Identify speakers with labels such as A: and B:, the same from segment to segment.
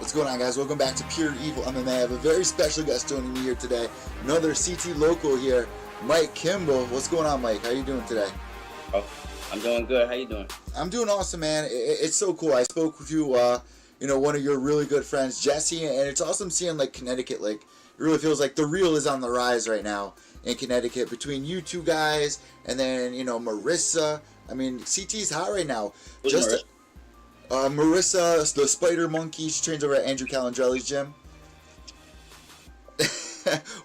A: What's going on, guys? Welcome back to Pure Evil MMA. I have a very special guest joining me here today. Another CT local here, Mike Kimbel. What's going on, Mike? How you doing today?
B: Oh, I'm doing good. How you doing?
A: I'm doing awesome, man. It's so cool. I spoke with you, one of your really good friends, Jesse, and it's awesome seeing like Connecticut. Like, it really feels like the real is on the rise right now in Connecticut between you two guys and then Marissa. I mean, CT's hot right now.
B: Who's
A: Just
B: Marissa?
A: Marissa, the Spider Monkey. She trains over at Andrew Calandrelli's gym.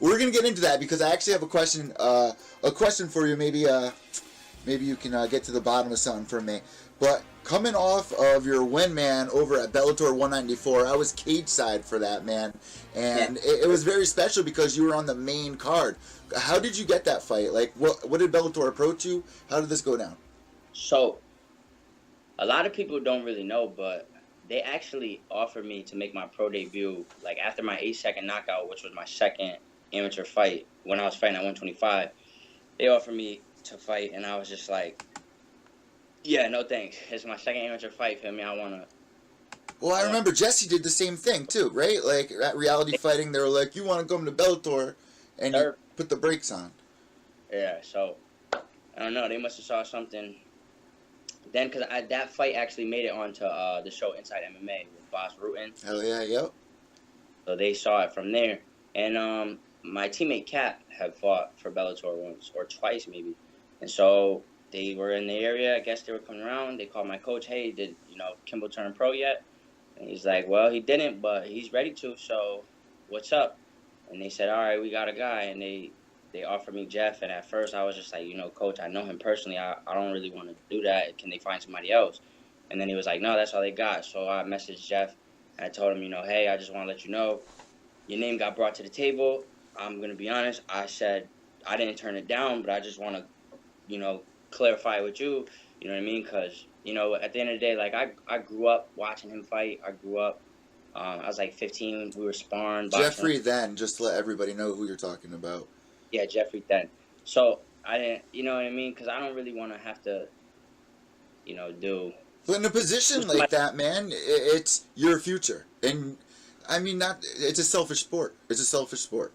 A: We're gonna get into that because I actually have a question for you. Maybe you can get to the bottom of something for me. But coming off of your win, man, over at Bellator 194, I was cage side for that, man, and it was very special because you were on the main card. How did you get that fight? Like, what did Bellator approach you? How did this go down?
B: So, a lot of people don't really know, but they actually offered me to make my pro debut, like after my 8-second knockout, which was my second amateur fight when I was fighting at 125. They offered me to fight, and I was just like, yeah, no thanks. It's my second amateur fight. Feel me? I wanna.
A: Well, I remember Jesse did the same thing too, right? Like at reality fighting, they were like, "You want to come to Bellator," and you put the brakes on.
B: Yeah. So I don't know. They must have saw something. Then, because that fight actually made it onto the show Inside MMA with Boss Rutan.
A: Hell yeah, yep.
B: So they saw it from there, and my teammate Cap had fought for Bellator once or twice maybe, and so they were in the area. I guess they were coming around. They called my coach, "Hey, did Kimbel turn pro yet?" And he's like, "Well, he didn't, but he's ready to. So, what's up?" And they said, "All right, we got a guy." And they offered me Jeff. And at first, I was just like, Coach, I know him personally. I don't really want to do that. Can they find somebody else? And then he was like, "No, that's all they got." So I messaged Jeff. And I told him, "Hey, I just want to let you know, your name got brought to the table. I'm gonna be honest. I said I didn't turn it down, but I just want to, clarify with you, you know what I mean? Because, at the end of the day, like, I grew up watching him fight. I grew up, I was like 15. We were sparring.
A: Jeffrey then, just to let everybody know who you're talking about.
B: Yeah, Jeffrey then. So I didn't, you know what I mean? Because I don't really want to have to, do.
A: But in a position like that, man, it's your future. And, I mean, it's a selfish sport. It's a selfish sport.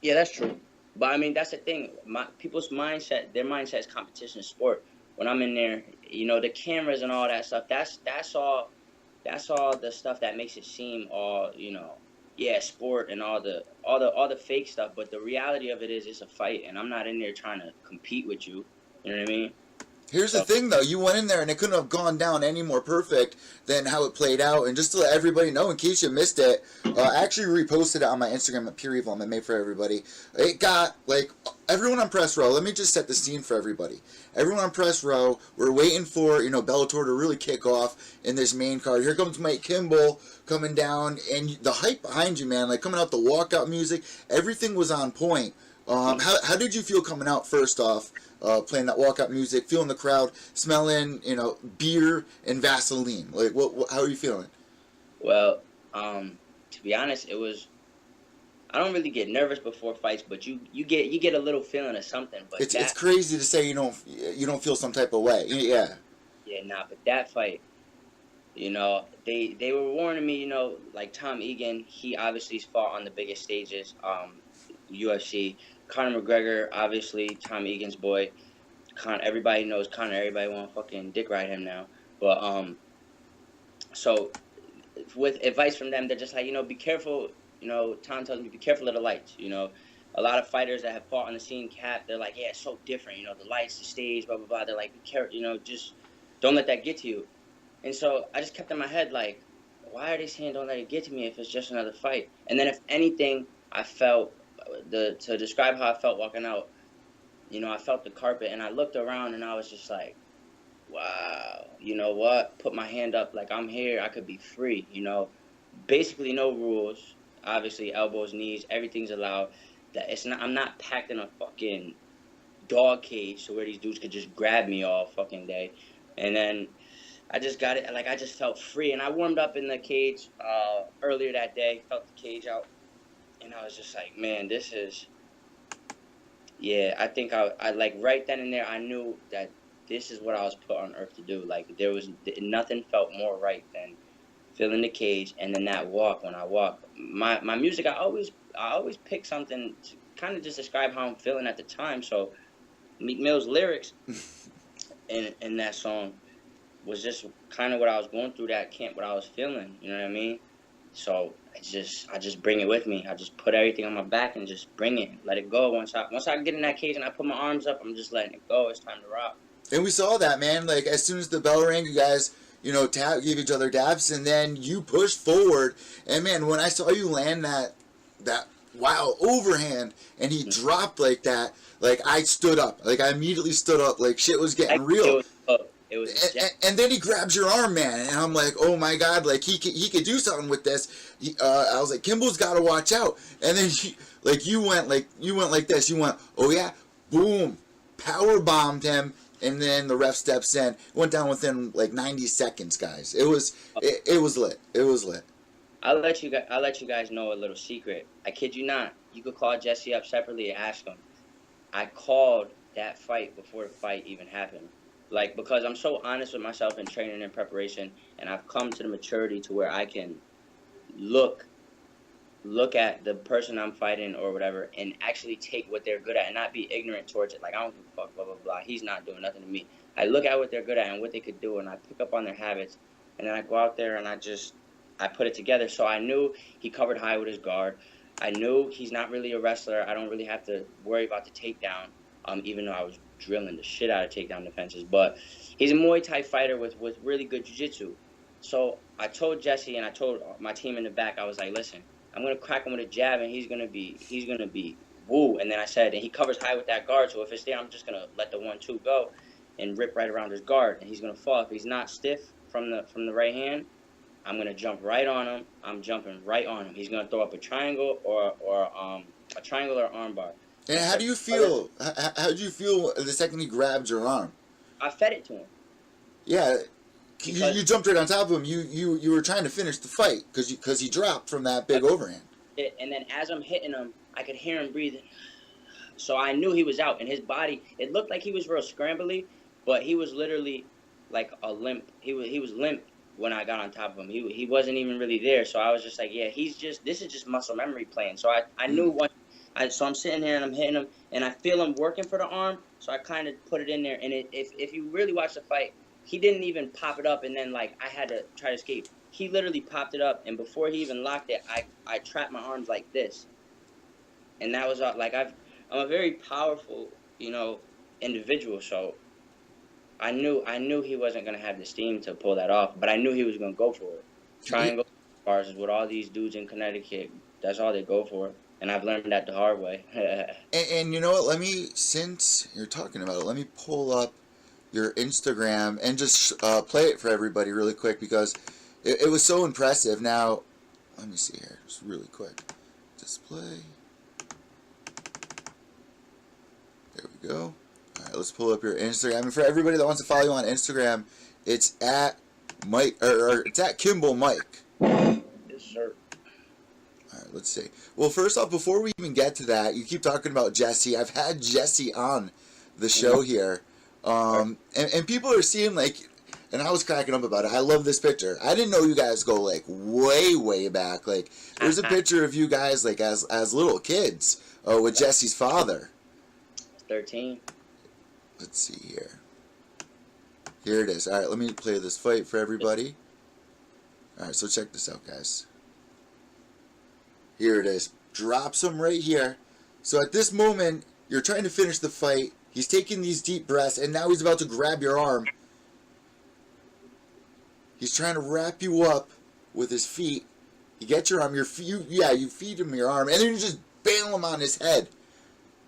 B: Yeah, that's true. But I mean, that's the thing. People's mindset, their mindset is competition sport. When I'm in there, the cameras and all that stuff. That's all the stuff that makes it seem all, sport and all the fake stuff. But the reality of it is, it's a fight, and I'm not in there trying to compete with you. You know what I mean?
A: Here's the thing, though. You went in there, and it couldn't have gone down any more perfect than how it played out. And just to let everybody know, in case you missed it, I actually reposted it on my Instagram at Pure Evil MMA for everybody. It got, like, everyone on press row. Let me just set the scene for everybody. Everyone on press row, we're waiting for, Bellator to really kick off in this main card. Here comes Mike Kimbel coming down, and the hype behind you, man, like, coming out the walkout music, everything was on point. How did you feel coming out, first off? Playing that walkout music, feeling the crowd, smelling, beer and Vaseline. Like, how are you feeling?
B: Well, to be honest, it was. I don't really get nervous before fights, but you get a little feeling of something. But
A: it's crazy to say you don't feel some type of way. Yeah.
B: Yeah, nah, but that fight, they were warning me, like Tom Egan, he obviously fought on the biggest stages, UFC. Conor McGregor, obviously, Tom Egan's boy. Everybody knows Conor. Everybody want to fucking dick ride him now. But, so, with advice from them, they're just like, be careful. Tom tells me, be careful of the lights. A lot of fighters that have fought on the scene, Cap, they're like, yeah, it's so different. The lights, the stage, blah, blah, blah. They're like, be careful, just don't let that get to you. And so I just kept in my head, like, why are they saying don't let it get to me if it's just another fight? And then if anything, I felt, to describe how I felt walking out, I felt the carpet and I looked around and I was just like, wow, you know what? Put my hand up like I'm here. I could be free, basically no rules. Obviously elbows, knees, everything's allowed. I'm not packed in a fucking dog cage so where these dudes could just grab me all fucking day. And then I just got it. Like, I just felt free. And I warmed up in the cage earlier that day, felt the cage out. And I was just like, man, this is, yeah, I think I like right then and there, I knew that this is what I was put on earth to do. Like, nothing felt more right than feeling the cage, and then that walk. When I walk, my music, I always pick something to kind of just describe how I'm feeling at the time. So Meek Mill's lyrics in that song was just kind of what I was going through that camp, what I was feeling. You know what I mean? So I just bring it with me. I just put everything on my back and just bring it, let it go. Once I get in that cage and I put my arms up, I'm just letting it go. It's time to rock.
A: And we saw that, man. Like, as soon as the bell rang, you guys, gave each other daps, and then you pushed forward. And, man, when I saw you land that wow overhand, and he dropped like that, like, I stood up. Like, I immediately stood up. Like, shit was getting real.
B: It was
A: and then he grabs your arm, man, and I'm like, oh my god, like he could do something with this. I was like, Kimbel's got to watch out. And then you went like this. You went, oh yeah, boom, power bombed him, and then the ref steps in. Went down within like 90 seconds, guys. It was lit. It was lit.
B: I'll let you guys know a little secret. I kid you not. You could call Jesse up separately and ask him. I called that fight before the fight even happened. Like, because I'm so honest with myself in training and preparation, and I've come to the maturity to where I can look at the person I'm fighting or whatever and actually take what they're good at and not be ignorant towards it. Like, I don't give a fuck, blah, blah, blah. He's not doing nothing to me. I look at what they're good at and what they could do, and I pick up on their habits, and then I go out there and I put it together. So I knew he covered high with his guard. I knew he's not really a wrestler. I don't really have to worry about the takedown, even though I was drilling the shit out of takedown defenses. But he's a Muay Thai fighter with really good jiu-jitsu. So I told Jesse and I told my team in the back, I was like, listen, I'm going to crack him with a jab and he's going to be woo. And then I said, and he covers high with that guard, so if it's there, I'm just going to let the 1-2 go and rip right around his guard, and he's going to fall. If he's not stiff from the right hand, I'm going to jump right on him. I'm jumping right on him. He's going to throw up a triangle or a triangle or arm bar.
A: And how do you feel? How did you feel the second he grabbed your arm?
B: I fed it to him.
A: Yeah, you jumped right on top of him. You were trying to finish the fight because he dropped from that big overhand.
B: And then as I'm hitting him, I could hear him breathing. So I knew he was out. And his body, it looked like he was real scrambly, but he was literally like a limp. He was limp when I got on top of him. He wasn't even really there. So I was just like, yeah, this is just muscle memory playing. So I knew once. So I'm sitting there and I'm hitting him, and I feel him working for the arm, so I kind of put it in there. And if you really watch the fight, he didn't even pop it up, and then, like, I had to try to escape. He literally popped it up, and before he even locked it, I trapped my arms like this. And that was, like, I'm a very powerful, individual, so I knew he wasn't going to have the steam to pull that off, but I knew he was going to go for it. Triangle bars is what all these dudes in Connecticut, that's all they go for. And I've learned that the hard way.
A: and you know what? Since you're talking about it, let me pull up your Instagram and just play it for everybody really quick because it was so impressive. Now, let me see here, just really quick. Display. There we go. All right, let's pull up your Instagram. And for everybody that wants to follow you on Instagram, it's at Mike or it's at Kimbel Mike.
B: Yes, sir.
A: All right, let's see. Well, first off, before we even get to that, you keep talking about Jesse. I've had Jesse on the show here, and people are seeing, like, and I was cracking up about it. I love this picture. I didn't know you guys go, like, way back. Like, there's a picture of you guys, like, as little kids with Jesse's father.
B: 13.
A: Let's see here. Here it is. All right, let me play this fight for everybody. All right, so check this out, guys. Here it is. Drops him right here. So at this moment, you're trying to finish the fight. He's taking these deep breaths, and now he's about to grab your arm. He's trying to wrap you up with his feet. You get your arm. You feed him your arm, and then you just bail him on his head.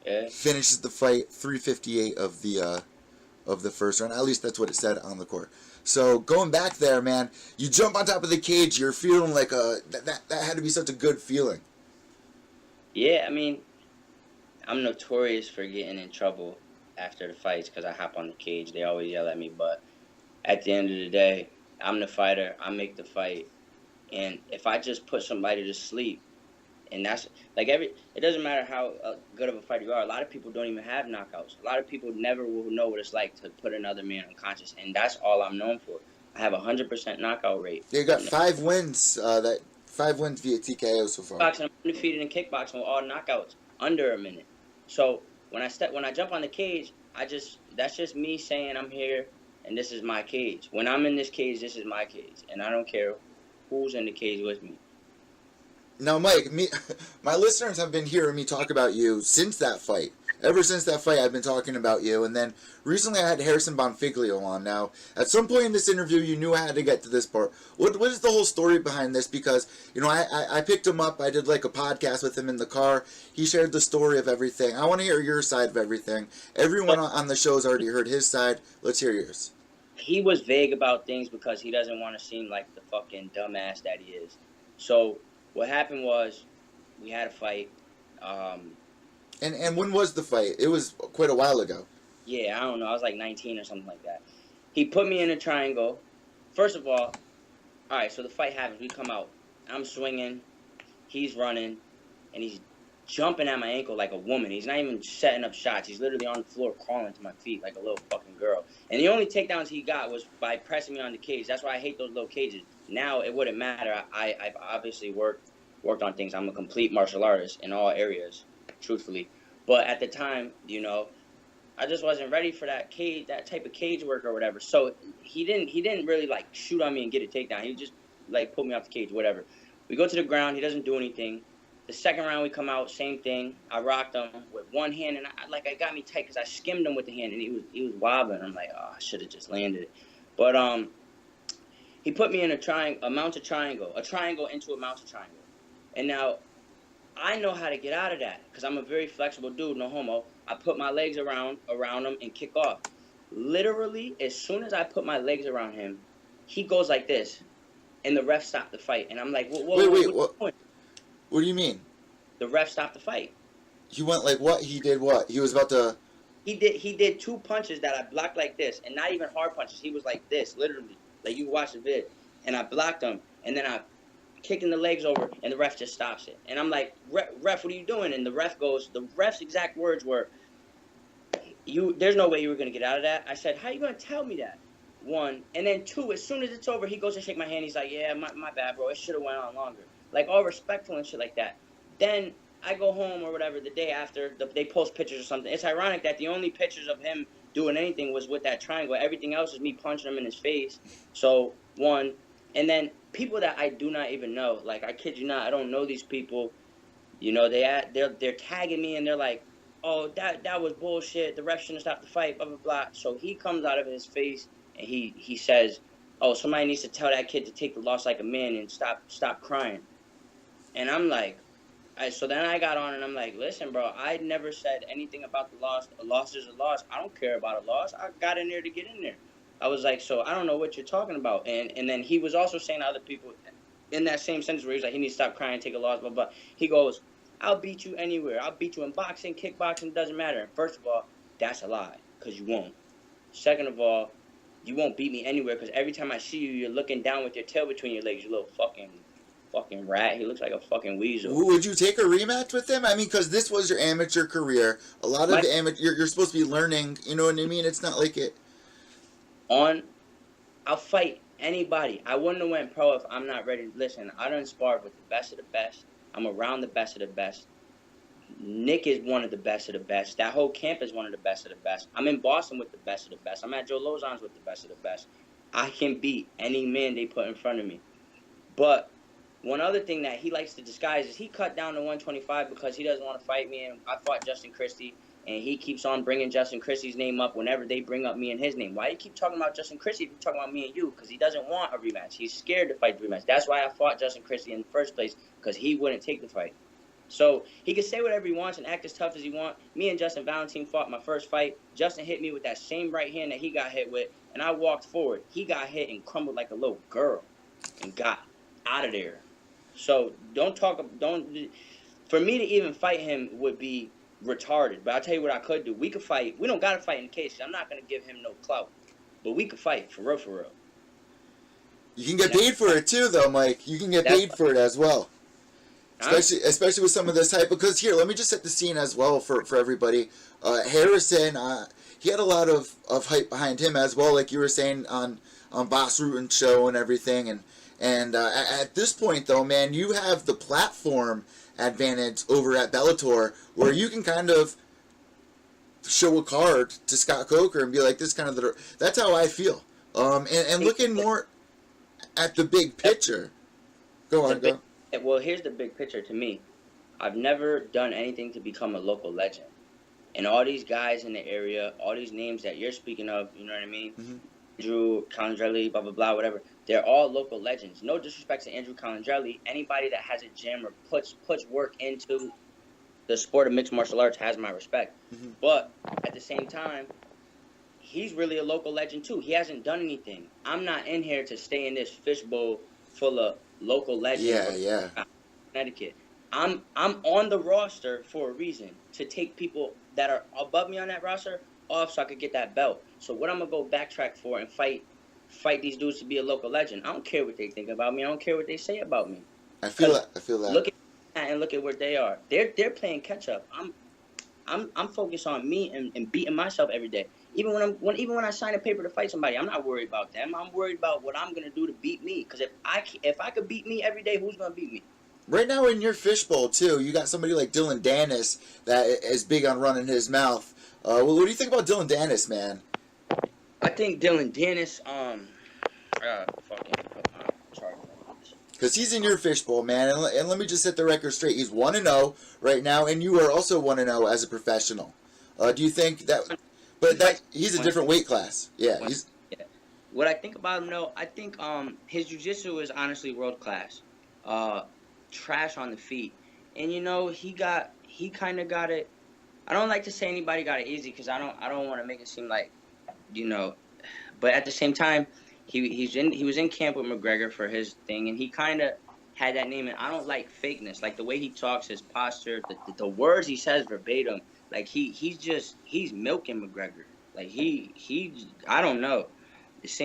B: Yeah.
A: Finishes the fight. 3:58 of the first round. At least that's what it said on the court. So going back there, man, you jump on top of the cage. You're feeling like that had to be such a good feeling.
B: Yeah, I mean, I'm notorious for getting in trouble after the fights because I hop on the cage. They always yell at me, but at the end of the day, I'm the fighter. I make the fight, and if I just put somebody to sleep, and that's like it doesn't matter how good of a fighter you are. A lot of people don't even have knockouts. A lot of people never will know what it's like to put another man unconscious, and that's all I'm known for. I have 100% knockout rate.
A: You got 5 wins. 5 wins via TKO so far.
B: Boxing, I'm undefeated in kickboxing with all knockouts under a minute. So when I jump on the cage, that's just me saying I'm here and this is my cage. When I'm in this cage, this is my cage, and I don't care who's in the cage with me.
A: Now, Mike, my listeners have been hearing me talk about you since that fight. Ever since that fight, I've been talking about you. And then recently I had Harrison Bonfiglio on. Now, at some point in this interview, you knew I had to get to this part. What is the whole story behind this? Because, I picked him up. I did like a podcast with him in the car. He shared the story of everything. I want to hear your side of everything. Everyone on the show has already heard his side. Let's hear yours.
B: He was vague about things because he doesn't want to seem like the fucking dumbass that he is. So what happened was we had a fight.
A: And when was the fight? It was quite a while ago.
B: Yeah, I don't know. I was like 19 or something like that. He put me in a triangle. First of all right, so the fight happens. We come out. I'm swinging. He's running. And he's jumping at my ankle like a woman. He's not even setting up shots. He's literally on the floor crawling to my feet like a little fucking girl. And the only takedowns he got was by pressing me on the cage. That's why I hate those little cages. Now, it wouldn't matter. I've obviously worked on things. I'm a complete martial artist in all areas, truthfully. But at the time, I just wasn't ready for that type of cage work or whatever. So he didn't really like shoot on me and get a takedown. He just like pulled me off the cage, whatever. We go to the ground. He doesn't do anything. The second round we come out, same thing. I rocked him with one hand, and I got me tight because I skimmed him with the hand, and he was wobbling. I'm like, oh, I should have just landed it. But he put me in a mounted triangle, a triangle into a mounted triangle. And now I know how to get out of that because I'm a very flexible dude, no homo. I put my legs around him and kick off. Literally, as soon as I put my legs around him, he goes like this, and the ref stopped the fight. And I'm like, wait, what?
A: What do you mean?
B: The ref stopped the fight.
A: He went like what? He did what? He was about to...
B: He did 2 punches that I blocked like this, and not even hard punches. He was like this, literally. Like, you can watch the vid. And I blocked him, and then I kicking the legs over, and the ref just stops it. And I'm like, ref, what are you doing? And the ref's exact words were, there's no way you were going to get out of that. I said, how are you going to tell me that? 1. And then 2, as soon as it's over, he goes to shake my hand. He's like, yeah, my bad, bro. It should have went on longer. Like, all respectful and shit like that. Then I go home or whatever the day after, they post pictures or something. It's ironic that the only pictures of him doing anything was with that triangle. Everything else is me punching him in his face. So, 1. And then people that I do not even know, like, I kid you not, I don't know these people. They're tagging me, and they're like, oh, that was bullshit. The ref shouldn't stop the fight, blah, blah, blah. So he comes out of his face, and he says, oh, somebody needs to tell that kid to take the loss like a man and stop crying. And I'm like, so then I got on and I'm like, listen, bro, I never said anything about the loss. A loss is a loss. I don't care about a loss. I got in there to get in there. I was like, so I don't know what you're talking about. And then he was also saying to other people in that same sentence where he's like, he needs to stop crying, take a loss, blah, blah. He goes, I'll beat you anywhere. I'll beat you in boxing, kickboxing, doesn't matter. First of all, that's a lie, because you won't. Second of all, you won't beat me anywhere, because every time I see you, you're looking down with your tail between your legs, you little fucking rat. He looks like a fucking weasel.
A: Would you take a rematch with him? I mean, because this was your amateur career. A lot of you're supposed to be learning. You know what I mean? It's not like it.
B: I'll fight anybody. I wouldn't have went pro if I'm not ready. Listen, I done sparred with the best of the best. I'm around the best of the best. Nick is one of the best of the best. That whole camp is one of the best of the best. I'm in Boston with the best of the best. I'm at Joe Lozon's with the best of the best. I can beat any man they put in front of me. But one other thing that he likes to disguise is he cut down to 125 because he doesn't want to fight me. And I fought Justin Christie, and he keeps on bringing Justin Christie's name up whenever they bring up me and his name. Why do you keep talking about Justin Christie if you're talking about me and you? Because he doesn't want a rematch. He's scared to fight the rematch. That's why I fought Justin Christie in the first place, because he wouldn't take the fight. So he can say whatever he wants and act as tough as he wants. Me and Justin Valentine fought my first fight. Justin hit me with that same right hand that he got hit with, and I walked forward. He got hit and crumbled like a little girl and got out of there. So for me to even fight him would be retarded. But I'll tell you what I could do. We could fight. We don't got to fight in the cage. I'm not going to give him no clout. But we could fight, for real, for real.
A: You can get paid for it too, though, Mike. You can get paid for it as well. Especially with some of this type. Because here, let me just set the scene as well for everybody. Harrison, he had a lot of hype behind him as well, like you were saying on on Boss Rutan show and everything. And at this point, though, man, you have the platform advantage over at Bellator, where you can kind of show a card to Scott Coker and be like, this kind of that's how I feel. And looking more at the big picture. Go on, go.
B: Well, here's the big picture to me. I've never done anything to become a local legend. And all these guys in the area, all these names that you're speaking of, you know what I mean?
A: Mm-hmm.
B: Andrew Calandrelli, blah, blah, blah, whatever. They're all local legends. No disrespect to Andrew Calandrelli. Anybody that has a gym or puts work into the sport of mixed martial arts has my respect.
A: Mm-hmm.
B: But at the same time, he's really a local legend too. He hasn't done anything. I'm not in here to stay in this fishbowl full of local legends.
A: Yeah.
B: Connecticut. I'm on the roster for a reason, to take people that are above me on that roster off so I could get that belt. So what I'm gonna go backtrack for and fight these dudes to be a local legend. I don't care what they think about me. I don't care what they say about me.
A: I feel that.
B: Look at that and look at where they are. They're playing catch up. I'm focused on me and beating myself every day. Even when I sign a paper to fight somebody, I'm not worried about them. I'm worried about what I'm gonna do to beat me. Because if I could beat me every day, who's gonna beat me?
A: Right now in your fishbowl, too, you got somebody like Dylan Dennis that is big on running his mouth. Well, what do you think about Dylan Dennis, man?
B: I think Dylan Dennis,
A: because he's in your fishbowl, man. And let me just set the record straight. He's 1-0 right now, and you are also 1-0 as a professional. Do you think that... But that he's a different weight class. Yeah, he's...
B: Yeah. What I think about him, though, I think his jiu-jitsu is honestly world-class. Trash on the feet. And, you know, he kind of got it... I don't like to say anybody got it easy because I don't want to make it seem like, you know... But at the same time, he was in camp with McGregor for his thing, and he kind of had that name. And I don't like fakeness. Like, the way he talks, his posture, the words he says verbatim. Like, he's milking McGregor. Like, I don't know. He's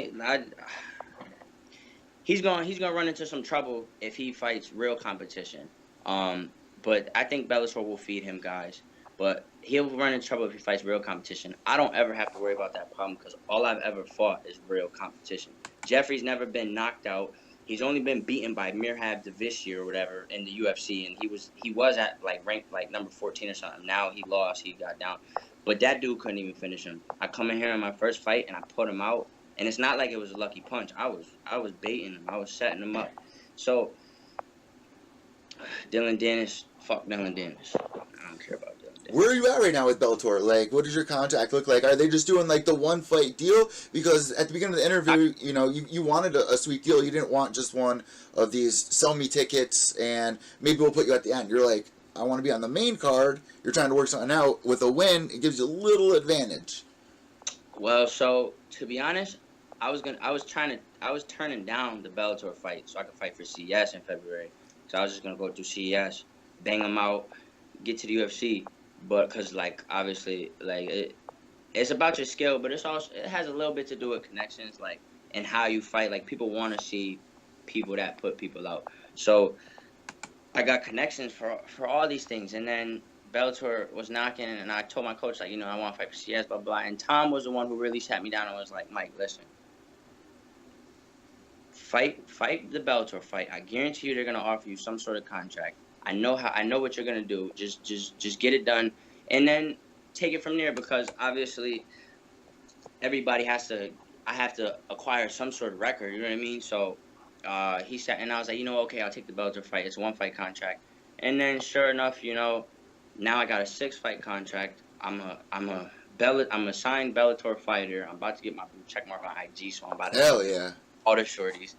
B: gonna run into some trouble if he fights real competition. But I think Bellator will feed him guys. But he'll run into trouble if he fights real competition. I don't ever have to worry about that problem because all I've ever fought is real competition. Jeffrey's never been knocked out. He's only been beaten by Mirhab Davishia or whatever in the UFC, and he was at ranked number 14 or something. Now he lost, he got down, but that dude couldn't even finish him. I come in here in my first fight and I put him out, and it's not like it was a lucky punch. I was baiting him. I was setting him up. So Dylan Dennis, fuck Dylan Dennis. I don't care about Dylan Dennis.
A: Where are you at right now with Bellator? Like, what does your contract look like? Are they just doing like the one fight deal? Because at the beginning of the interview, you know, you wanted a sweet deal. You didn't want just one of these sell me tickets and maybe we'll put you at the end. You're like, I want to be on the main card. You're trying to work something out. With a win, it gives you a little advantage.
B: Well, so to be honest, I was turning down the Bellator fight so I could fight for CES in February. So I was just gonna go through CES, bang them out, get to the UFC. But because, like, obviously, like, it's about your skill, but it has a little bit to do with connections, like, and how you fight. Like, people want to see people that put people out. So I got connections for all these things. And then Bellator was knocking, and I told my coach, like, you know, I want to fight for CS, blah, blah. And Tom was the one who really sat me down and was like, Mike, listen. Fight the Bellator fight. I guarantee you they're going to offer you some sort of contract. I know what you're gonna do. Just get it done, and then take it from there. Because obviously, everybody has to. I have to acquire some sort of record. You know what I mean? So, he said, and I was like, you know, okay, I'll take the Bellator fight. It's a 1-fight contract. And then, sure enough, you know, now I got a 6-fight contract. I'm a signed Bellator fighter. I'm about to get my blue check mark on IG, so I'm about to.
A: Hell yeah.
B: All the shorties.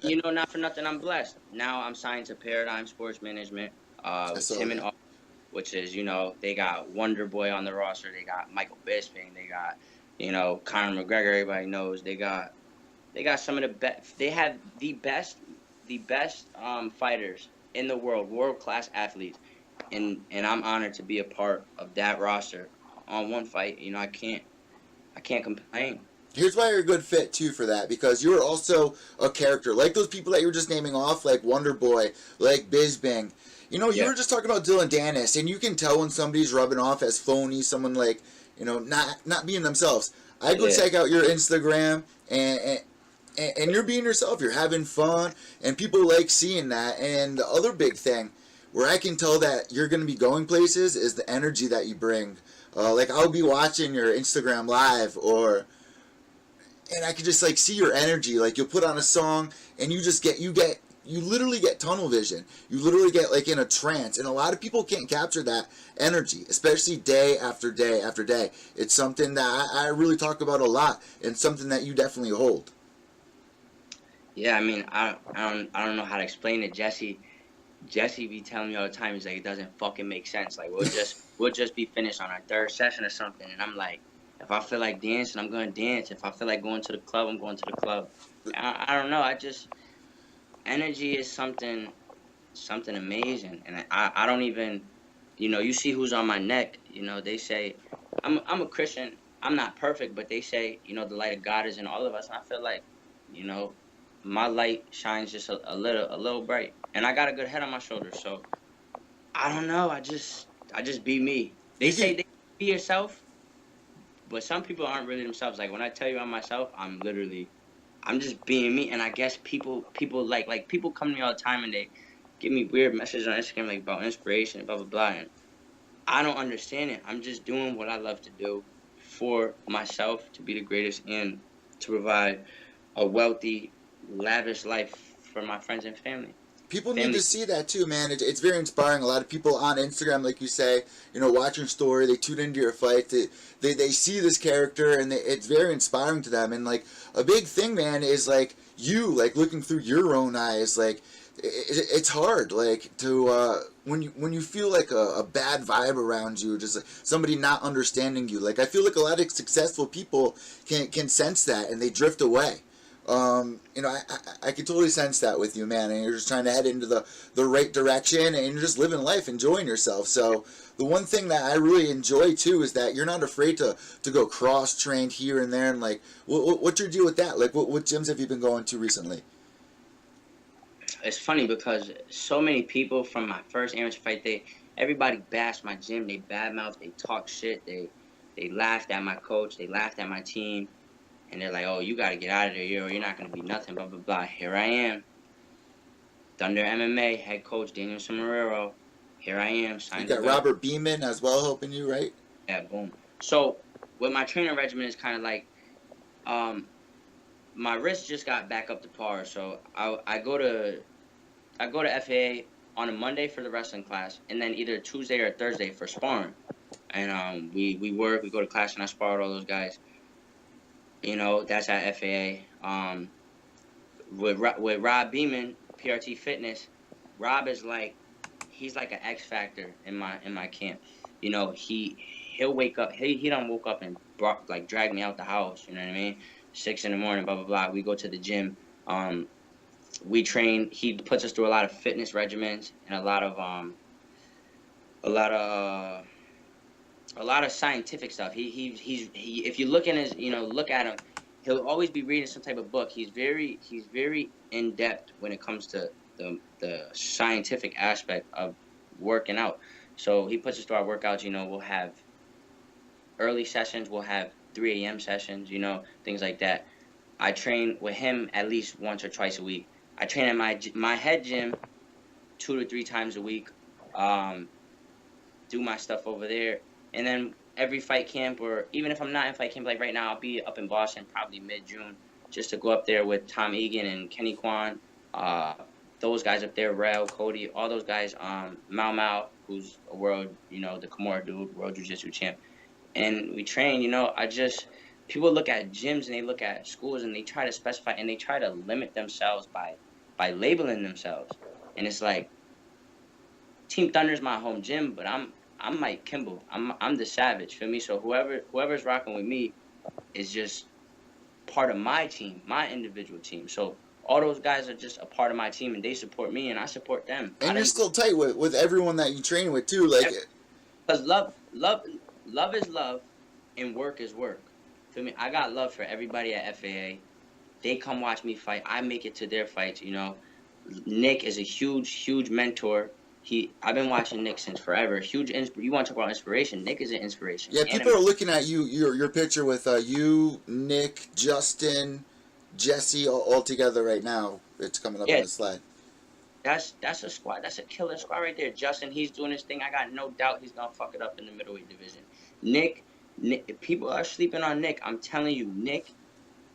B: You know, not for nothing, I'm blessed. Now I'm signed to Paradigm Sports Management, Tim and Austin, which is, you know, they got Wonder Boy on the roster. They got Michael Bisping. They got, you know, Conor McGregor. Everybody knows. They got some of the best. They have the best fighters in the world, world-class athletes, and I'm honored to be a part of that roster on one fight. You know, I can't complain.
A: Here's why you're a good fit, too, for that. Because you're also a character. Like those people that you were just naming off, like Wonder Boy, like Bisping. You know, you were just talking about Dylan Dennis, and you can tell when somebody's rubbing off as phony, someone like, you know, not being themselves. I go
B: Yeah.
A: check out your Instagram, and you're being yourself. You're having fun, and people like seeing that. And the other big thing, where I can tell that you're going to be going places, is the energy that you bring. Like I'll be watching your Instagram live, and I could just like see your energy. Like you'll put on a song, and you literally get tunnel vision. You literally get like in a trance, and a lot of people can't capture that energy, especially day after day after day. It's something that I really talk about a lot, and something that you definitely hold.
B: Yeah, I mean, I don't know how to explain it. Jesse be telling me all the time. He's like, it doesn't fucking make sense. Like we'll just be finished on our third session or something, and I'm like, if I feel like dancing, I'm gonna dance. If I feel like going to the club, I'm going to the club. I don't know. Energy is something amazing, and I don't even, you see who's on my neck. They say, I'm a Christian. I'm not perfect, but they say, the light of God is in all of us, and I feel like, you know, my light shines just a little bright, and I got a good head on my shoulders. So I don't know. I just be me. They
A: You
B: say
A: can,
B: they be yourself, but some people aren't really themselves. Like when I tell you I'm myself, I'm just being me. And I guess people like people come to me all the time and they give me weird messages on Instagram like about inspiration and blah blah blah. And I don't understand it. I'm just doing what I love to do for myself to be the greatest and to provide a wealthy, lavish life for my friends and family.
A: People need to
B: Family.
A: see that too, man. It's very inspiring. A lot of people on Instagram, like you say, watch your story, they tune into your fight, they see this character, and it's very inspiring to them. And like a big thing, man, is like you, like looking through your own eyes, like it's hard, like to when you feel like a bad vibe around you, just like somebody not understanding you. Like I feel like a lot of successful people can sense that, and they drift away. I can totally sense that with you, man. And you're just trying to head into the right direction, and you're just living life, enjoying yourself. So the one thing that I really enjoy too is that you're not afraid to go cross trained here and there. And like, what's your deal with that? Like, what gyms have you been going to recently?
B: It's funny because so many people from my first amateur fight, everybody bashed my gym. They badmouth, they talk shit, they laughed at my coach, they laughed at my team, and they're like, "Oh, you gotta get out of there, you're not gonna be nothing." Blah blah blah. Here I am, Thunder MMA head coach Daniel Sombrero. Here I am,
A: You
B: signed to
A: got
B: go.
A: Robert Beeman as well helping you, right?
B: Yeah, boom. So, with my training regimen is kind of like, um, my wrist just got back up to par. So I go to FAA on a Monday for the wrestling class, and then either Tuesday or Thursday for sparring. And we work, we go to class, and I spar with all those guys. That's at FAA. With Rob Beeman, PRT Fitness, Rob is like, he's like an X factor in my camp. He'll wake up. He done woke up and dragged me out the house. You know what I mean? 6 in the morning. Blah blah blah. We go to the gym. We train. He puts us through a lot of fitness regimens and a lot of scientific stuff. He's if you look in his look at him, he'll always be reading some type of book. He's very in depth when it comes to the scientific aspect of working out. So he puts us through our workouts. We'll have early sessions. We'll have 3 a.m. sessions. Things like that. I train with him at least once or twice a week. I train at my head gym 2 to 3 times a week. Do my stuff over there, and then every fight camp, or even if I'm not in fight camp, like right now, I'll be up in Boston probably mid-June, just to go up there with Tom Egan and Kenny Kwan, those guys up there, Rel, Cody, all those guys, Mao Mao, who's a world, the Kimura dude, world jiu-jitsu champ, and we train. People look at gyms and they look at schools and they try to specify and they try to limit themselves by labeling themselves, and it's like, Team Thunder's my home gym, but I'm Mike Kimbel. I'm the savage, feel me? So whoever's rocking with me is just part of my team, my individual team. So all those guys are just a part of my team, and they support me, and I support them.
A: And you're still tight with everyone that you train with too. Like,
B: because love is love, and work is work. Feel me? I got love for everybody at FAA. They come watch me fight. I make it to their fights. Nick is a huge mentor. I've been watching Nick since forever. Huge you want to talk about inspiration? Nick is an inspiration.
A: Yeah, people are looking at your picture with you, Nick, Justin, Jesse all together right now. It's coming up on the slide.
B: That's a squad. That's a killer squad right there. Justin, he's doing his thing. I got no doubt he's gonna fuck it up in the middleweight division. Nick, people are sleeping on Nick. I'm telling you, Nick,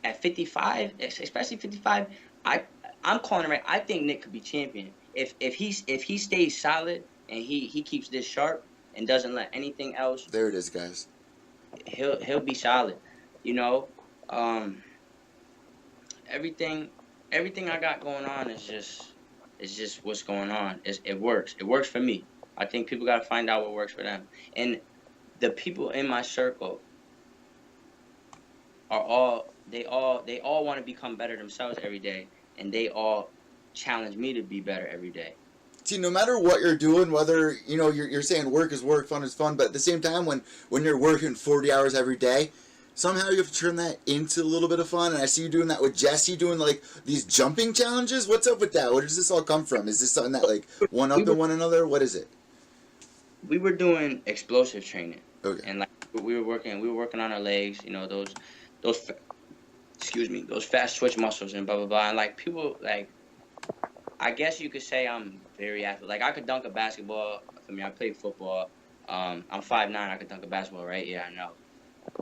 B: at 55, especially 55, I'm calling it right. I think Nick could be champion if he stays solid and he keeps this sharp and doesn't let anything else.
A: There it is, guys.
B: He'll be solid. You know, everything I got going on is just what's going on. It works. It works for me. I think people got to find out what works for them. And the people in my circle are all want to become better themselves every day, and they all challenge me to be better every day.
A: See, no matter what you're doing, whether you're saying work is work, fun is fun, but at the same time, when you're working 40 hours every day, somehow you have to turn that into a little bit of fun. And I see you doing that with Jesse, doing like these jumping challenges. What's up with that? Where does this all come from? Is this something that like one up to one another? What is it?
B: We were doing explosive training,
A: okay.
B: And like we were working on our legs. You know, those fast twitch muscles and blah blah blah. And like people like, I guess you could say I'm very athletic. Like I could dunk a basketball. I mean, I played football. I'm 5'9". I could dunk a basketball, right? Yeah, I know.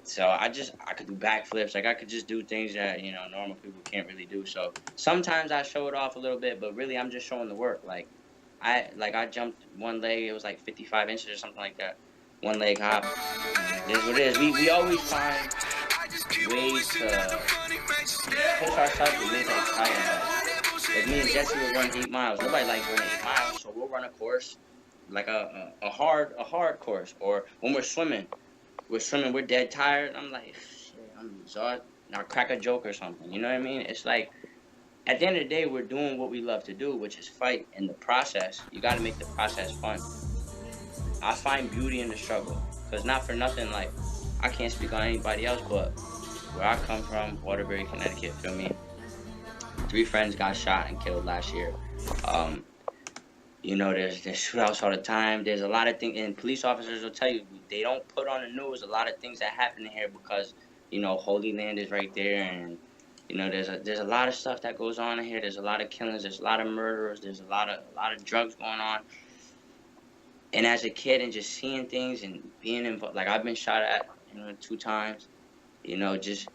B: So I could do backflips. Like I could just do things that normal people can't really do. So sometimes I show it off a little bit, but really I'm just showing the work. Like I jumped one leg. It was like 55 inches or something like that. One leg hop. It is what it is. We always find ways to push ourselves and make it exciting. Like me and Jesse will run 8 miles. Nobody likes running 8 miles, so we'll run a course, like a hard course. Or when we're swimming, we're dead tired. I'm like, shit, I'm exhausted. I'll crack a joke or something. You know what I mean? It's like, at the end of the day, we're doing what we love to do, which is fight. In the process, you got to make the process fun. I find beauty in the struggle. Because not for nothing, like, I can't speak on anybody else, but where I come from, Waterbury, Connecticut, feel me? 3 friends got shot and killed last year. There's shootouts all the time. There's a lot of things, and police officers will tell you, they don't put on the news a lot of things that happen in here because, Holy Land is right there, and, there's a lot of stuff that goes on in here. There's a lot of killings. There's a lot of murderers. There's a lot of drugs going on. And as a kid and just seeing things and being involved, like I've been shot at, 2 times, just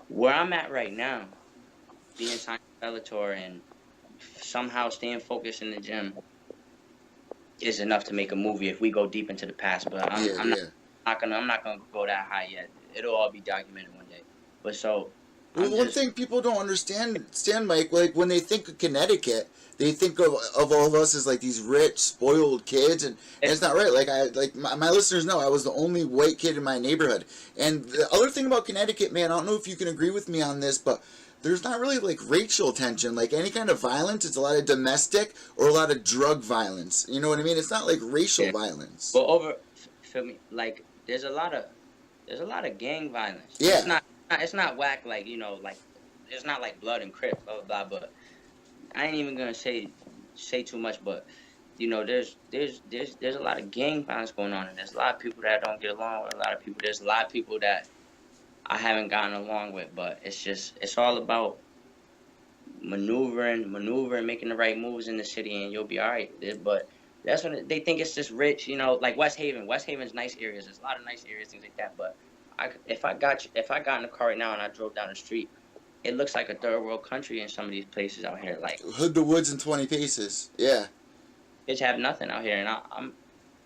B: where I'm at right now, being signed to Bellator and somehow staying focused in the gym is enough to make a movie if we go deep into the past. But I'm not gonna go that high yet. It'll all be documented one day. But so.
A: One thing people don't understand, Mike, like when they think of Connecticut, they think of all of us as like these rich, spoiled kids, and it's not right. Like my listeners know, I was the only white kid in my neighborhood. And the other thing about Connecticut, man, I don't know if you can agree with me on this, but there's not really like racial tension, like any kind of violence. It's a lot of domestic or a lot of drug violence. You know what I mean? It's not like racial violence.
B: Well, feel me? Like there's a lot of gang violence.
A: Yeah.
B: It's not whack like like it's not like blood and Crip blah blah blah. But I ain't even gonna say too much. But there's a lot of gang violence going on, and there's a lot of people that don't get along with a lot of people. There's a lot of people that I haven't gotten along with. But it's all about maneuvering, making the right moves in the city, and you'll be all right. But that's when they think it's just rich, like West Haven. West Haven's nice areas. There's a lot of nice areas, things like that. But if I got in the car right now and I drove down the street, it looks like a third world country in some of these places out here. Like
A: hood to woods in 20 paces. Yeah.
B: Kids have nothing out here, and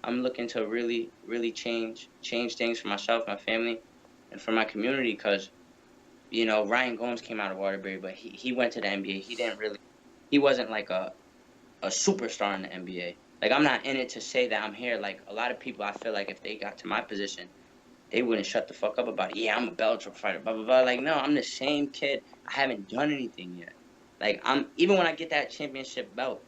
B: I'm looking to really change things for myself, my family, and for my community. Because Ryan Gomes came out of Waterbury, but he went to the NBA. He wasn't like a superstar in the NBA. Like I'm not in it to say that I'm here. Like a lot of people, I feel like if they got to my position, they wouldn't shut the fuck up about it. Yeah, I'm a Bellator fighter, blah, blah, blah. Like, no, I'm the same kid. I haven't done anything yet. Like, even when I get that championship belt,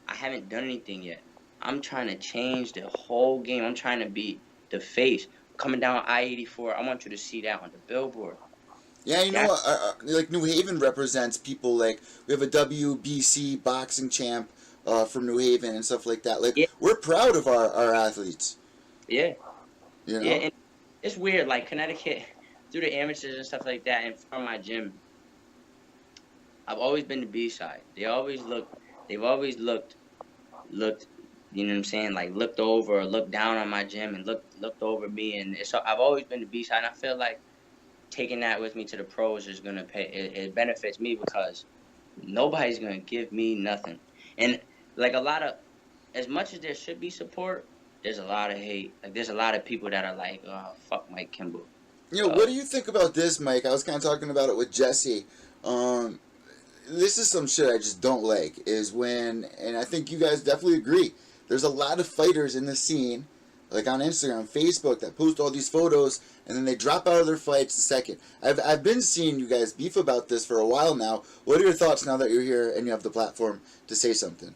B: I haven't done anything yet. I'm trying to change the whole game. I'm trying to be the face. Coming down I-84, I want you to see that on the billboard.
A: Yeah, like New Haven represents people like, we have a WBC boxing champ, from New Haven and stuff like that. Like,
B: Yeah,
A: we're proud of our athletes.
B: yeah,
A: You
B: yeah.
A: know.
B: And it's weird, like Connecticut, through the amateurs and stuff like that, and from my gym, I've always been the B side. They've always looked, you know what I'm saying, like looked over or looked down on my gym and looked over me, and so I've always been the B side. And I feel like taking that with me to the pros is gonna pay. It benefits me because nobody's gonna give me nothing, and like a lot of, as much as there should be support, there's a lot of hate. Like there's a lot of people that are like, oh fuck Mike Kimbel.
A: You know, what do you think about this, Mike? I was kind of talking about it with Jesse. Um, this is some shit I just don't like. Is when, and I think you guys definitely agree. There's a lot of fighters in the scene, like on Instagram, Facebook, that post all these photos, and then they drop out of their fights the second. I've been seeing you guys beef about this for a while now. What are your thoughts now that you're here and you have the platform to say something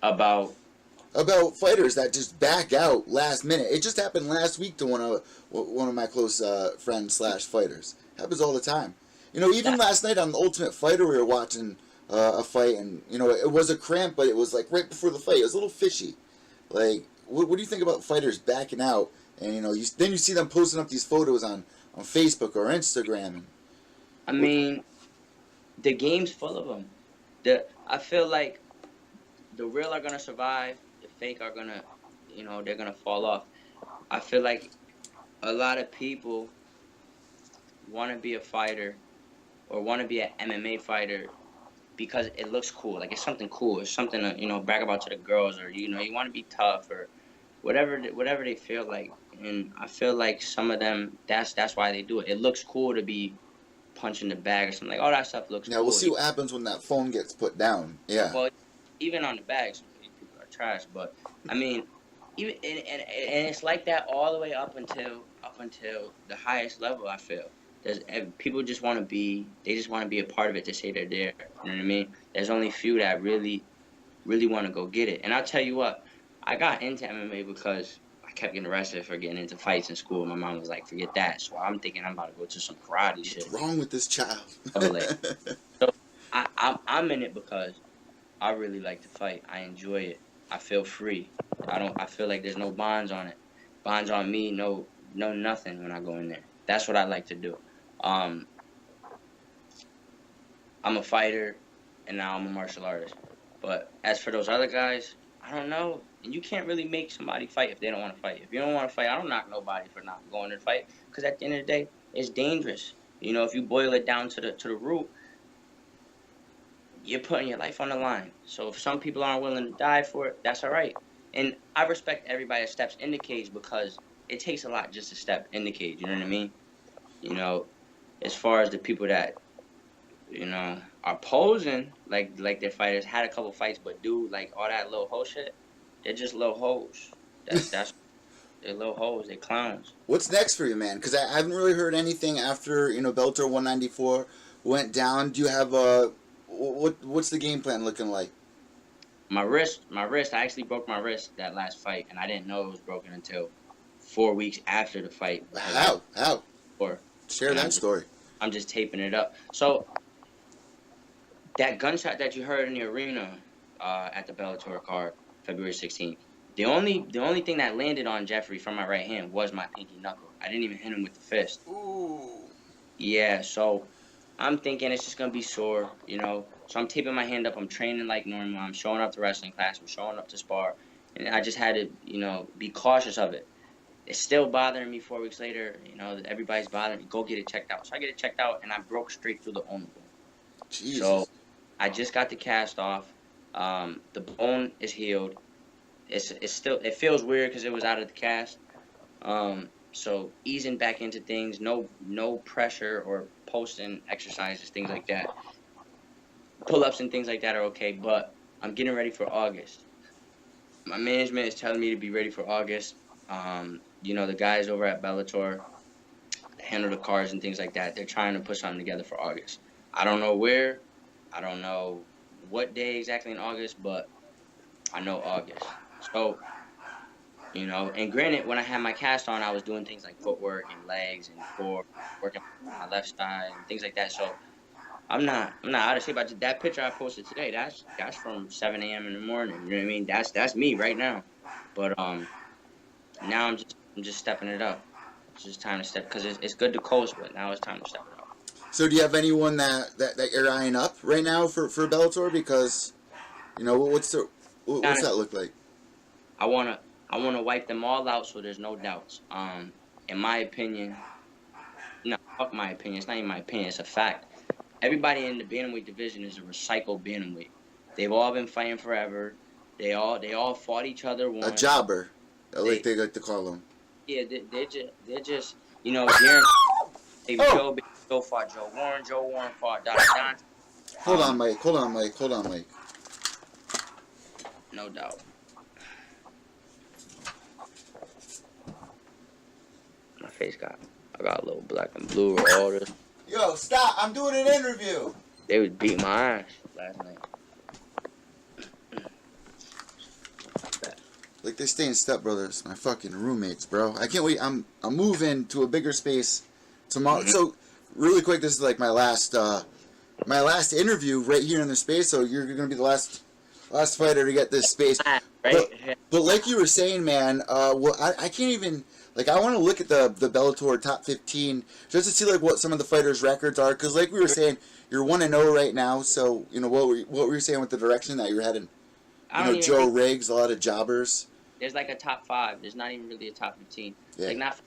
B: About
A: fighters that just back out last minute? It just happened last week to one of my close friends / fighters. Happens all the time. You know, even last night on the Ultimate Fighter, we were watching a fight, and you know, it was a cramp, but it was like right before the fight. It was a little fishy. Like, what do you think about fighters backing out? And you know, then you see them posting up these photos on Facebook or Instagram. And,
B: I mean, the game's full of them. I feel like the real are gonna survive. The fake are gonna, you know, they're gonna fall off. I feel like a lot of people want to be a fighter or want to be an MMA fighter because it looks cool. Like it's something cool. It's something to, you know, brag about to the girls, or you know, you want to be tough or whatever they feel like. And I feel like some of them, that's why they do it. It looks cool to be punching the bag or something. Like all that stuff looks
A: yeah,
B: cool.
A: we'll see what happens when that phone gets put down. Yeah.
B: Well, even on the bags, people are trash. But I mean, even and it's like that all the way up until the highest level. I feel people just want to be. They just want to be a part of it to say they're there. You know what I mean? There's only few that really want to go get it. And I'll tell you what, I got into MMA because I kept getting arrested for getting into fights in school. My mom was like, "Forget that." So I'm thinking I'm about to go to some karate shit.
A: What's wrong with this child?
B: So I'm in it because I really like to fight. I enjoy it. I feel free. I feel like there's no bonds on it. Bonds on me, no nothing when I go in there. That's what I like to do. I'm a fighter, and now I'm a martial artist. But as for those other guys, I don't know. And you can't really make somebody fight if they don't want to fight. If you don't want to fight, I don't knock nobody for not going to fight. Because at the end of the day, it's dangerous. You know, if you boil it down to the root, you're putting your life on the line. So if some people aren't willing to die for it, that's all right. And I respect everybody that steps in the cage because it takes a lot just to step in the cage. You know what I mean? You know, as far as the people that, you know, are posing like their fighters, had a couple fights, but do like all that little hoe shit, they're just little hoes. That's they're little hoes. They're clowns.
A: What's next for you, man? Because I haven't really heard anything after, you know, Bellator 194 went down. Do you have what's the game plan looking like?
B: My wrist. I actually broke my wrist that last fight, and I didn't know it was broken until 4 weeks after the fight.
A: How?
B: Or
A: share that story.
B: I'm just taping it up. So that gunshot that you heard in the arena at the Bellator card, February 16th. The only thing that landed on Jeffrey from my right hand was my pinky knuckle. I didn't even hit him with the fist.
A: Ooh.
B: Yeah, so I'm thinking it's just gonna be sore, you know. So I'm taping my hand up. I'm training like normal. I'm showing up to wrestling class. I'm showing up to spar, and I just had to, you know, be cautious of it. It's still bothering me 4 weeks later. You know, everybody's bothering me. Go get it checked out. So I get it checked out, and I broke straight through the ulnar bone.
A: Jesus.
B: So I just got the cast off. The bone is healed. It's still, it feels weird because it was out of the cast. So easing back into things, no pressure or posting exercises, things like that. Pull-ups and things like that are okay, but I'm getting ready for August. My management is telling me to be ready for August. You know, the guys over at Bellator handle the cards and things like that. They're trying to put something together for August. I don't know where. I don't know what day exactly in August, but I know August. So, you know, and granted, when I had my cast on, I was doing things like footwork and legs and core, working on my left side and things like that. So I'm not out of shape. That picture I posted today, that's from 7 a.m. in the morning. You know what I mean? That's me right now. But now I'm just stepping it up. It's just time to step because it's good to coast, but now it's time to step it up.
A: So do you have anyone that you're eyeing up right now for Bellator? Because what's that look like?
B: I wanna wipe them all out so there's no doubts. In my opinion, no, fuck my opinion. It's not even my opinion. It's a fact. Everybody in the bantamweight division is a recycled bantamweight. They've all been fighting forever. They all fought each other once.
A: A jobber, they like to call them.
B: Yeah, they're just Darren, Baby Joe fought Joe Warren fought Don.
A: Hold on, Mike.
B: No doubt. My face I got a little black and blue or all this.
A: Yo, stop! I'm doing an interview.
B: They was beating my ass last night.
A: Like they stay in Step Brothers, my fucking roommates, bro. I can't wait. I'm moving to a bigger space tomorrow. Mm-hmm. So, really quick, this is like my last interview right here in this space. So you're gonna be the last fighter to get this space.
B: Right.
A: But like you were saying, man, well, I can't even. Like, I want to look at the Bellator top 15 just to see, like, what some of the fighters' records are. Because, like we were saying, you're 1-0 right now. So, what were you saying with the direction that you're heading? Joe Riggs, a lot of jobbers.
B: There's, like, a top 5. There's not even really a top 15.
A: Yeah.
B: Like, not...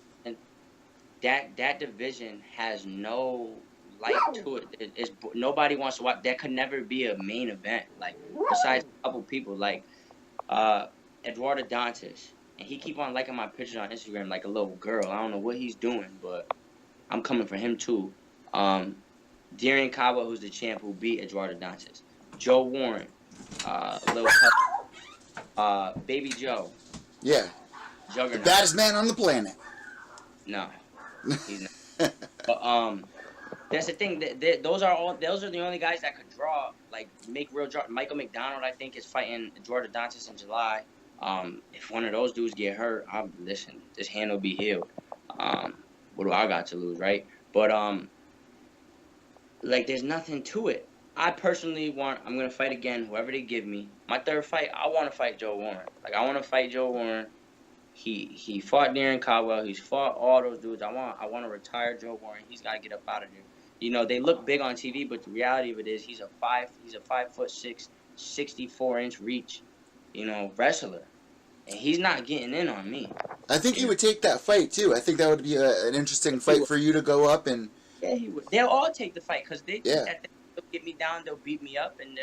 B: That division has no light to it. Nobody wants to watch. That could never be a main event. Like, besides a couple people. Like, Eduardo Dantas. And he keep on liking my pictures on Instagram like a little girl. I don't know what he's doing, but I'm coming for him too. Darren Caldwell, who's the champ, who beat Eduardo Dantas. Joe Warren, Baby Joe.
A: Yeah.
B: Juggernaut.
A: The baddest man on the planet.
B: No, he's not. But that's the thing. Those are the only guys that could draw, like make real draw. Michael MacDonald, I think, is fighting Eduardo Dantas in July. If one of those dudes get hurt, listen, this hand will be healed. What do I got to lose, right? But, like, there's nothing to it. I personally I'm going to fight again, whoever they give me. My third fight, I want to fight Joe Warren. Like, I want to fight Joe Warren. He fought Darren Caldwell. He's fought all those dudes. I want to retire Joe Warren. He's got to get up out of there. They look big on TV, but the reality of it is he's a 5'6", 64-inch reach. Wrestler. And he's not getting in on me.
A: I think he would take that fight, too. I think that would be an interesting fight for you to go up and...
B: Yeah, he would. They'll all take the fight because they think
A: yeah.
B: that they'll get me down, they'll beat me up, and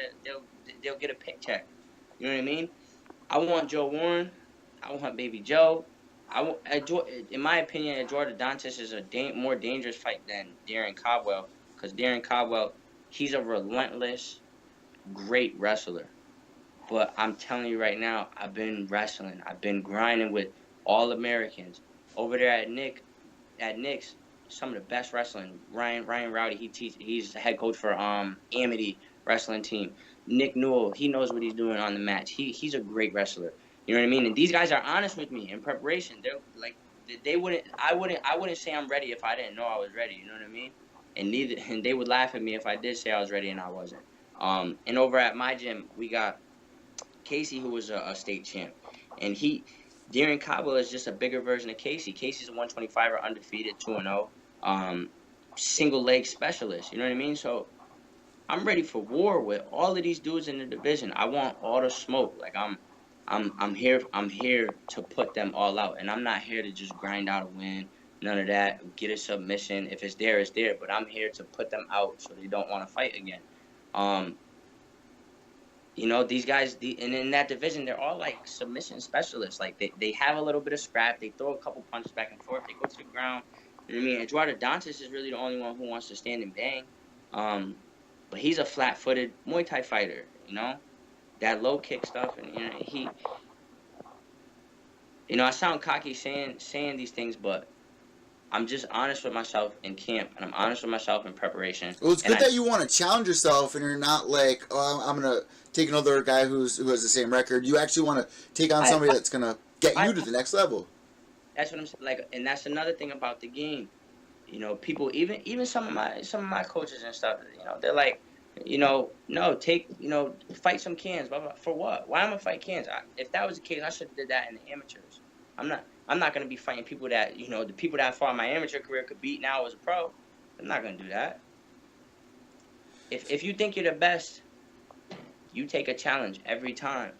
B: they'll get a paycheck. You know what I mean? I want Joe Warren. I want Baby Joe. In my opinion, Eduardo Dantas is a more dangerous fight than Darren Caldwell because Darren Caldwell, he's a relentless, great wrestler. But I'm telling you right now, I've been wrestling. I've been grinding with all Americans. Over there at Nick's, some of the best wrestling. Ryan Rowdy, he's the head coach for Amity wrestling team. Nick Newell, he knows what he's doing on the match. He's a great wrestler. You know what I mean? And these guys are honest with me in preparation. They're like I wouldn't say I'm ready if I didn't know I was ready. You know what I mean? And they would laugh at me if I did say I was ready and I wasn't. And over at my gym, we got Casey, who was a state champ, and Darren Caldwell is just a bigger version of Casey. Casey's a 125er, undefeated, 2-0, single leg specialist. You know what I mean? So I'm ready for war with all of these dudes in the division. I want all the smoke. Like I'm here to put them all out, and I'm not here to just grind out a win. None of that. Get a submission. If it's there, it's there. But I'm here to put them out so they don't want to fight again. These guys, and in that division, they're all like submission specialists. Like they have a little bit of scrap. They throw a couple punches back and forth. They go to the ground. You know what I mean? Eduardo Dantas is really the only one who wants to stand and bang. But he's a flat-footed Muay Thai fighter. That low kick stuff, and I sound cocky saying these things, but I'm just honest with myself in camp, and I'm honest with myself in preparation.
A: Well, it's good that you want to challenge yourself, and you're not like, oh, I'm going to take another guy who has the same record. You actually want to take on somebody that's going to get you to the next level.
B: That's what I'm saying. Like, and that's another thing about the game. you know, people, even some of my coaches and stuff, you know, they're like, you know, no, take, you know, fight some cans, blah, blah. For what? Why am I gonna fight cans? If that was the case, I should have did that in the amateurs. I'm not gonna be fighting people that, you know, the people that I fought in my amateur career could beat now as a pro. I'm not gonna do that. If you think you're the best, you take a challenge every time.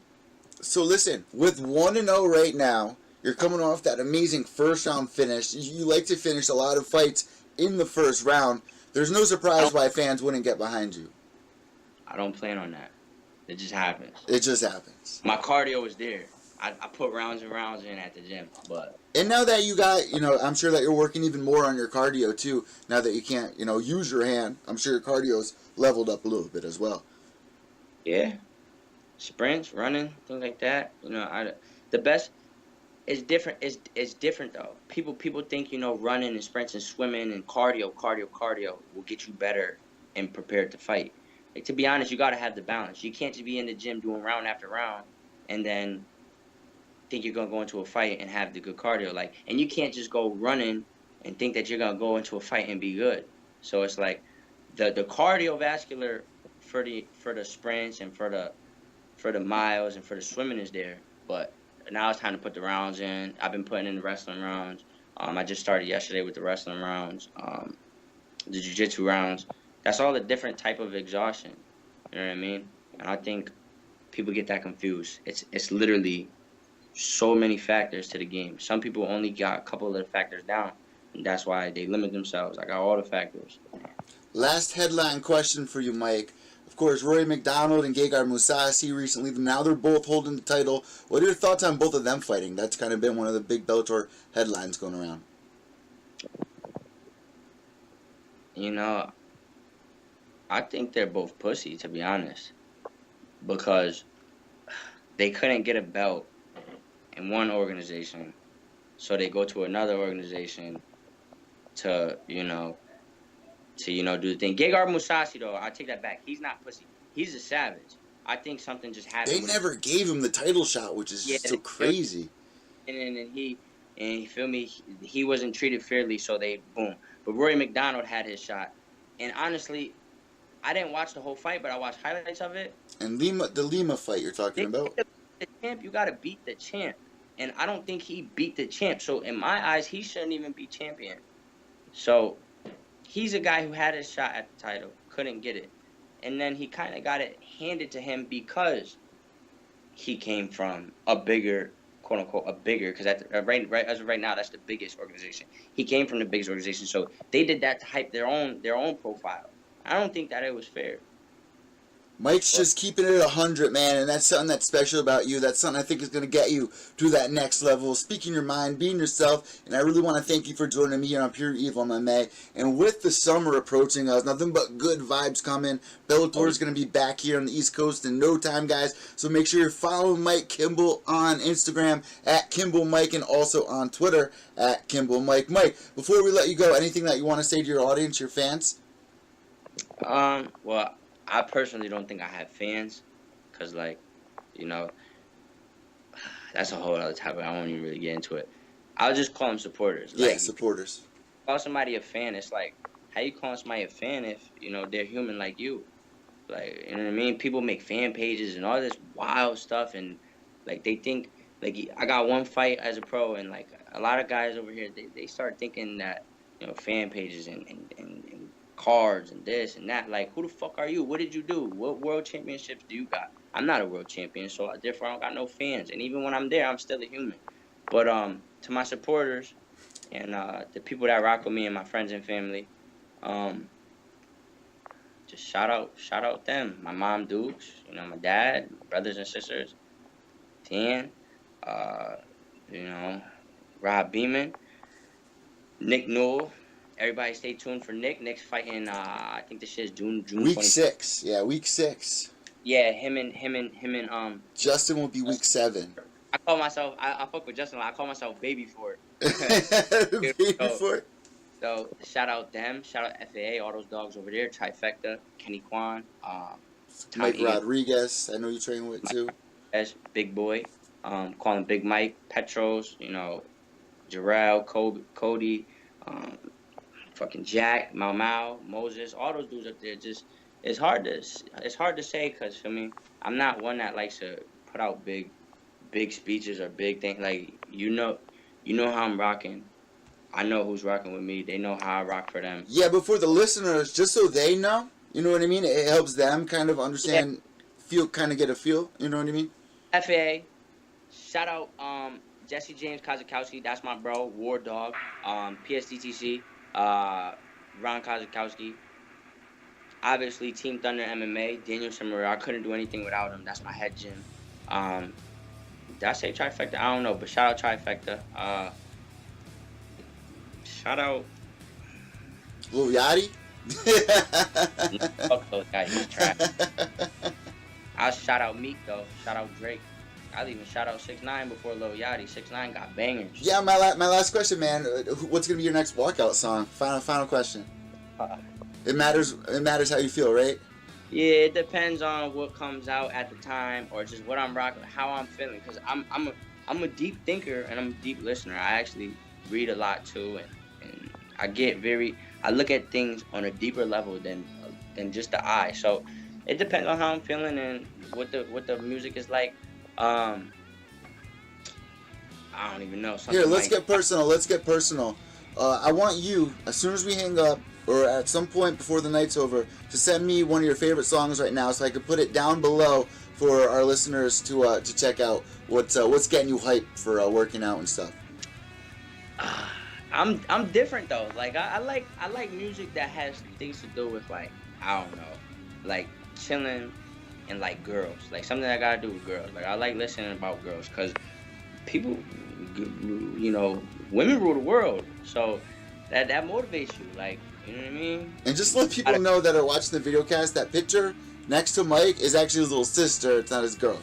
A: So listen, with 1-0 right now, you're coming off that amazing first round finish. You like to finish a lot of fights in the first round. There's no surprise why fans wouldn't get behind you.
B: I don't plan on that. It just happens.
A: It just happens.
B: My cardio is there. I put rounds and rounds in at the gym, but.
A: And now that you got, you know, I'm sure that you're working even more on your cardio too. Now that you can't, you know, use your hand, I'm sure your cardio's leveled up a little bit as well.
B: Yeah, sprints, running, things like that. You know, the best is different. It's different though. People think, you know, running and sprints and swimming and cardio will get you better and prepared to fight. Like, to be honest, you got to have the balance. You can't just be in the gym doing round after round and then think you're gonna go into a fight and have the good cardio. Like, and you can't just go running and think that you're gonna go into a fight and be good. So it's like the cardiovascular for the sprints and for the miles and for the swimming is there, but now it's time to put the rounds in. I've been putting in the wrestling rounds. I just started yesterday with the wrestling rounds, the jiu-jitsu rounds. That's all a different type of exhaustion. You know what I mean? And I think people get that confused. It's literally so many factors to the game. Some people only got a couple of the factors down, and that's why they limit themselves. I got all the factors.
A: Last headline question for you, Mike. Of course, Rory MacDonald and Gegard Mousasi recently, now they're both holding the title. What are your thoughts on both of them fighting? That's kind of been one of the big Bellator headlines going around.
B: You know, I think they're both pussy, to be honest, because they couldn't get a belt in one organization, so they go to another organization to do the thing. Gegard Mousasi, though, I take that back. He's not pussy. He's a savage. I think something just happened.
A: They never gave him the title shot, which is so crazy.
B: And he feel me, he wasn't treated fairly, so they boom. But Rory MacDonald had his shot, and honestly, I didn't watch the whole fight, but I watched highlights of it.
A: And the Lima fight you're talking about?
B: The champ, you gotta beat the champ, and I don't think he beat the champ. So in my eyes, he shouldn't even be champion. So he's a guy who had his shot at the title, couldn't get it, and then he kind of got it handed to him because he came from a bigger, quote unquote, a bigger, because right as of right now, that's the biggest organization. He came from the biggest organization, so they did that to hype their own profile. I don't think that it was fair.
A: Mike's just keeping it 100, man, and that's something that's special about you. That's something I think is going to get you to that next level. Speaking your mind, being yourself, and I really want to thank you for joining me here on Pure Evil MMA. And with the summer approaching us, nothing but good vibes coming. Bellator is going to be back here on the East Coast in no time, guys. So make sure you're following Mike Kimbel on Instagram at Kimbel Mike, and also on Twitter at Kimbel Mike. Mike, before we let you go, anything that you want to say to your audience, your fans?
B: Well, I personally don't think I have fans, because, like, you know, that's a whole other topic. I won't even really get into it. I'll just call them supporters.
A: Yeah,
B: like,
A: supporters.
B: Call somebody a fan. It's like, how you calling somebody a fan if, you know, they're human like you? Like, you know what I mean? People make fan pages and all this wild stuff, and, like, they think, like, I got one fight as a pro, and, like, a lot of guys over here, they start thinking that, you know, fan pages and cards and this and that. Like, who the fuck are you? What did you do? What world championships do you got? I'm not a world champion, so therefore I don't got no fans. And even when I'm there, I'm still a human. But to my supporters and the people that rock with me and my friends and family, just shout out them. My mom, Dukes, you know, my dad, my brothers and sisters, Tan, you know, Rob Beeman, Nick Newell. Everybody stay tuned for Nick. Nick's fighting, I think this shit is June
A: Week
B: 26th.
A: 6. Yeah, week 6.
B: Yeah, him and
A: Justin will be week 7.
B: I call myself, I fuck with Justin. I call myself Baby for
A: it. Baby for it.
B: So shout out them, shout out FAA, all those dogs over there, Trifecta, Kenny Kwan,
A: Mike Rodriguez, I know you train with too.
B: As Big Boy, call him Big Mike, Petros, you know, Jarrell, Cody, fucking Jack, Mau, Moses, all those dudes up there. Just it's hard to say because I mean I'm not one that likes to put out big speeches or big things. Like you know how I'm rocking. I know who's rocking with me. They know how I rock for them.
A: Yeah, but for the listeners, just so they know, you know what I mean? It helps them kind of understand, kind of get a feel, you know what I mean?
B: FAA, shout out Jesse James Kozakowski, that's my bro, War Dog, PSDTC, Ron Kozakowski, obviously Team Thunder MMA, Daniel Samura, I couldn't do anything without him, that's my head gym. Did I say trifecta? I don't know, but shout out trifecta. Shout out
A: Lil Yachty?
B: Fuck those guys, he's trash. I'll shout out Meek though, shout out Drake. I'll even shout out 6ix9ine before Lil Yachty. 6ix9ine got bangers.
A: Yeah, my last question, man. What's gonna be your next walkout song? Final question. It matters how you feel, right?
B: Yeah, it depends on what comes out at the time, or just what I'm rocking, how I'm feeling. Cause I'm a deep thinker and I'm a deep listener. I actually read a lot too, and I look at things on a deeper level than just the eye. So it depends on how I'm feeling and what the music is like. I don't even know.
A: Here, let's get personal. I want you, as soon as we hang up, or at some point before the night's over, to send me one of your favorite songs right now, so I could put it down below for our listeners to check out. What's getting you hyped for working out and stuff.
B: I'm different though. Like I like music that has things to do with, like, I don't know, like chilling and like girls, like something I gotta do with girls. Like I like listening about girls because people, you know, women rule the world, so that motivates you. Like, you know what I mean?
A: And just let people know that are watching the video cast, that picture next to Mike is actually his little sister. It's not his girl.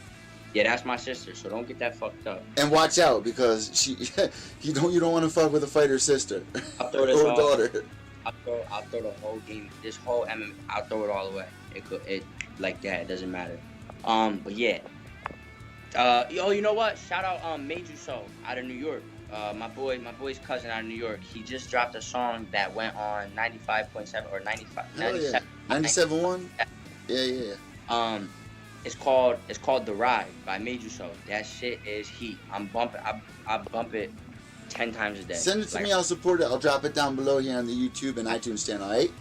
B: Yeah, that's my sister, so don't get that fucked up.
A: And watch out, because you don't want to fuck with a fighter's sister or daughter.
B: I'll throw the whole game, this whole MMA, I'll throw it all away. It like that, it doesn't matter. But yeah. You know what? Shout out Major Soul out of New York. My boy's cousin out of New York. He just dropped a song that went on 95.7 or 95. 97.
A: 97.1? Yeah.
B: It's called The Ride by Major Soul. That shit is heat. I bump it 10 times a day.
A: Send it to me, I'll support it. I'll drop it down below here on the YouTube and iTunes channel, alright?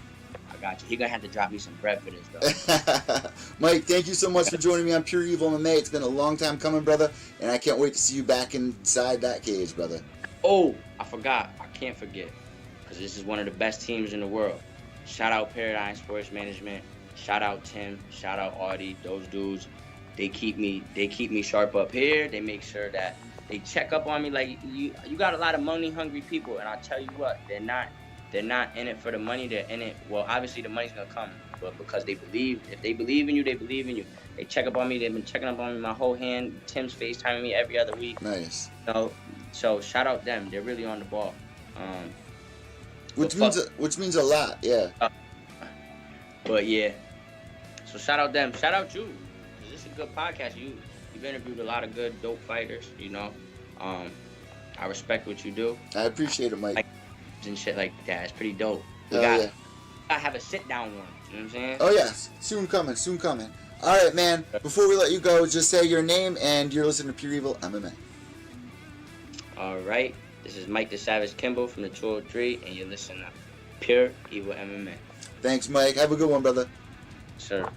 B: I got you. He gonna have to drop me some bread for this though.
A: Mike, thank you so much for joining me on Pure Evil MMA. It's been a long time coming, brother, and I can't wait to see you back inside that cage, brother.
B: Oh, I forgot. I can't forget, because this is one of the best teams in the world. Shout out Paradigm Sports Management. Shout out Tim. Shout out Audie. Those dudes, they keep me sharp up here. They make sure that they check up on me. Like, you got a lot of money hungry people, and I'll tell you what, they're not in it for the money. They're in it. Well, obviously the money's gonna come, but because they believe. If they believe in you, they believe in you. They check up on me. They've been checking up on me my whole hand. Tim's FaceTiming me every other week.
A: Nice.
B: So shout out them. They're really on the ball.
A: Which means a lot. Yeah.
B: But yeah. So shout out them. Shout out you. This is a good podcast. You've interviewed a lot of good dope fighters. You know. I respect what you do.
A: I appreciate it, Mike.
B: And shit like that. It's pretty dope. We
A: Oh,
B: gotta
A: yeah.
B: have a sit down one. You know what I'm saying?
A: Oh, yes. Soon coming. All right, man. Before we let you go, just say your name and you're listening to Pure Evil MMA.
B: All right. This is Mike the Savage Kimbel from the 203, and you're listening to Pure Evil MMA.
A: Thanks, Mike. Have a good one, brother.
B: Sir.